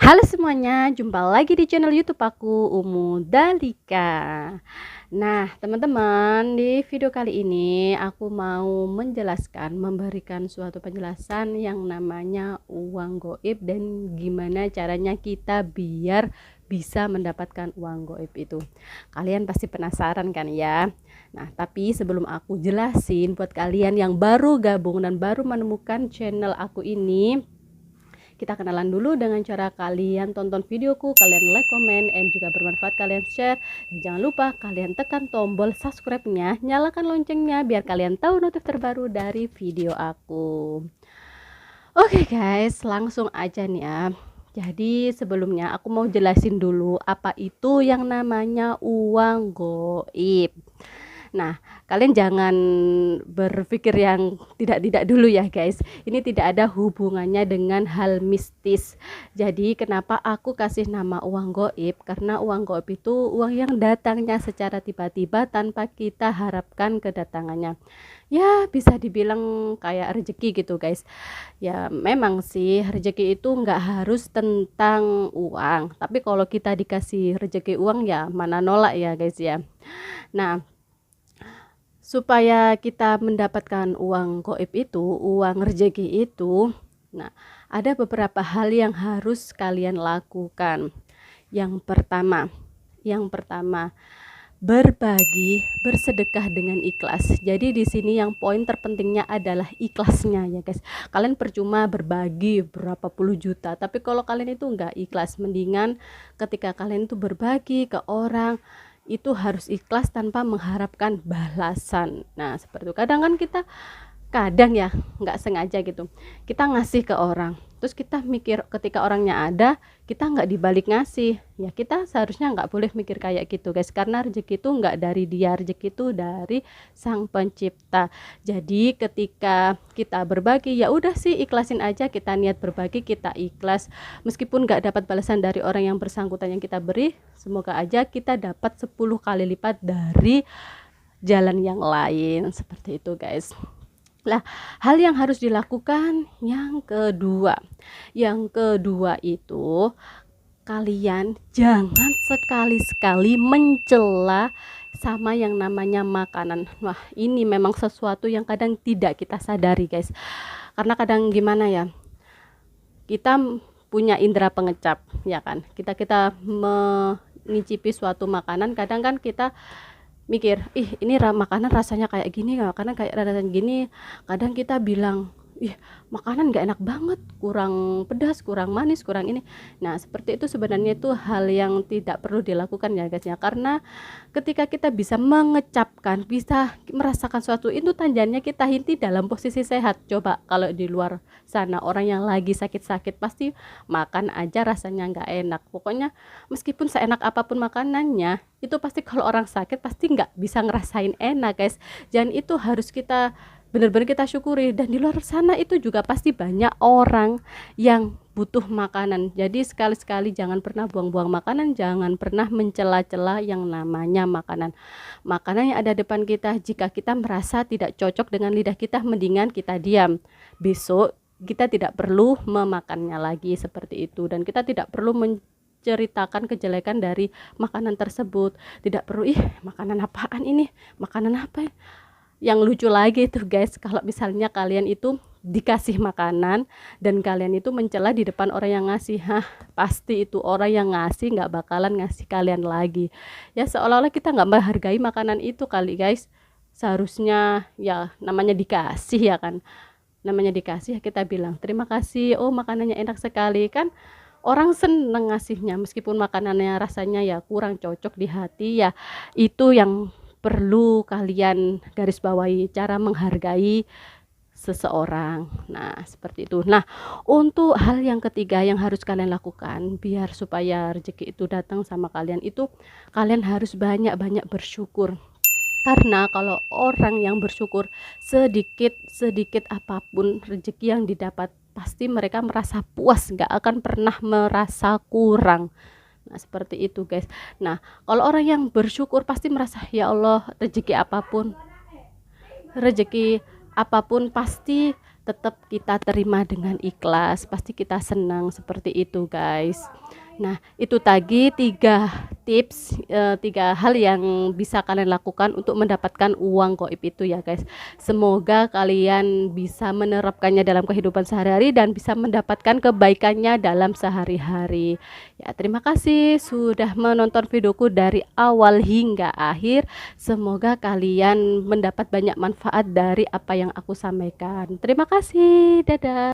Halo semuanya, jumpa lagi di channel YouTube aku, Umu Dalika. Nah, teman-teman, di video kali ini aku mau memberikan suatu penjelasan yang namanya uang goib dan gimana caranya kita biar bisa mendapatkan uang goib itu. Kalian pasti penasaran kan ya? Nah, tapi sebelum aku jelasin buat kalian yang baru gabung dan baru menemukan channel aku ini, kita kenalan dulu dengan cara kalian tonton videoku, kalian like, comment, and juga bermanfaat kalian share. Dan jangan lupa kalian tekan tombol subscribe-nya, nyalakan loncengnya biar kalian tahu notif terbaru dari video aku. Oke guys, langsung aja nih ya. Jadi sebelumnya aku mau jelasin dulu apa itu yang namanya uang goib. Nah, kalian jangan berpikir yang tidak-tidak dulu ya guys. Ini tidak ada hubungannya dengan hal mistis. Jadi kenapa aku kasih nama uang goib? Karena uang goib itu uang yang datangnya secara tiba-tiba tanpa kita harapkan kedatangannya. Ya, bisa dibilang kayak rezeki gitu guys. Ya, memang sih rezeki itu nggak harus tentang uang. Tapi kalau kita dikasih rezeki uang ya mana nolak ya guys ya. Nah, supaya kita mendapatkan uang goib itu, uang rezeki itu, nah, ada beberapa hal yang harus kalian lakukan. Yang pertama, berbagi, bersedekah dengan ikhlas. Jadi di sini yang poin terpentingnya adalah ikhlasnya ya guys. Kalian percuma berbagi berapa puluh juta, tapi kalau kalian itu enggak ikhlas, mendingan ketika kalian itu berbagi ke orang itu harus ikhlas tanpa mengharapkan balasan. Nah, seperti itu. Kadang kan kita ya nggak sengaja gitu kita ngasih ke orang, terus kita mikir ketika orangnya ada kita nggak dibalik ngasih, ya kita seharusnya nggak boleh mikir kayak gitu guys, karena rezeki itu nggak dari dia, rezeki itu dari sang pencipta. Jadi ketika kita berbagi ya udah sih ikhlasin aja, kita niat berbagi kita ikhlas, meskipun nggak dapat balasan dari orang yang bersangkutan yang kita beri, semoga aja kita dapat 10 kali lipat dari jalan yang lain, seperti itu guys. Lah, hal yang harus dilakukan yang kedua itu kalian jangan sekali-sekali mencela sama yang namanya makanan. Wah, ini memang sesuatu yang kadang tidak kita sadari, guys. Karena kadang gimana ya? Kita punya indera pengecap, ya kan? Kita mencicipi suatu makanan, kadang kan kita mikir, ih ini makanan rasanya kayak gini, makanan kayak rasanya gini. Kadang kita bilang, ih makanan gak enak banget, kurang pedas, kurang manis, kurang ini. Nah seperti itu sebenarnya itu hal yang tidak perlu dilakukan ya guys ya. Karena ketika kita bisa mengecapkan, bisa merasakan suatu itu tandanya kita inti dalam posisi sehat. Coba kalau di luar sana orang yang lagi sakit-sakit pasti makan aja rasanya nggak enak. Pokoknya meskipun seenak apapun makanannya, itu pasti kalau orang sakit pasti nggak bisa ngerasain enak guys. Dan itu harus kita benar-benar kita syukuri. Dan di luar sana itu juga pasti banyak orang yang butuh makanan. Jadi sekali-sekali jangan pernah buang-buang makanan, jangan pernah mencela-cela yang namanya makanan. Makanan yang ada depan kita, jika kita merasa tidak cocok dengan lidah kita, mendingan kita diam. Besok kita tidak perlu memakannya lagi, seperti itu. Dan kita tidak perlu ceritakan kejelekan dari makanan tersebut. Tidak perlu, ih makanan apaan ini, makanan apa ya? Yang lucu lagi itu guys, kalau misalnya kalian itu dikasih makanan dan kalian itu mencela di depan orang yang ngasih, pasti itu orang yang ngasih nggak bakalan ngasih kalian lagi. Ya seolah-olah kita nggak menghargai makanan itu kali guys. Seharusnya ya namanya dikasih ya kan, namanya dikasih ya kita bilang terima kasih, oh makanannya enak sekali kan. Orang seneng ngasihnya meskipun makanannya rasanya ya kurang cocok di hati, ya itu yang perlu kalian garis bawahi, cara menghargai seseorang. Nah seperti itu. Nah untuk hal yang ketiga yang harus kalian lakukan biar supaya rezeki itu datang sama kalian itu, kalian harus banyak-banyak bersyukur. Karena kalau orang yang bersyukur sedikit apapun rezeki yang didapat, pasti mereka merasa puas, nggak akan pernah merasa kurang. Nah seperti itu guys. Nah kalau orang yang bersyukur pasti merasa, ya Allah rezeki apapun pasti tetap kita terima dengan ikhlas, pasti kita senang seperti itu guys. Nah, itu tadi 3 tips, 3 hal yang bisa kalian lakukan untuk mendapatkan uang gaib itu ya guys. Semoga kalian bisa menerapkannya dalam kehidupan sehari-hari dan bisa mendapatkan kebaikannya dalam sehari-hari. Ya, terima kasih sudah menonton videoku dari awal hingga akhir. Semoga kalian mendapat banyak manfaat dari apa yang aku sampaikan. Terima kasih. Dadah.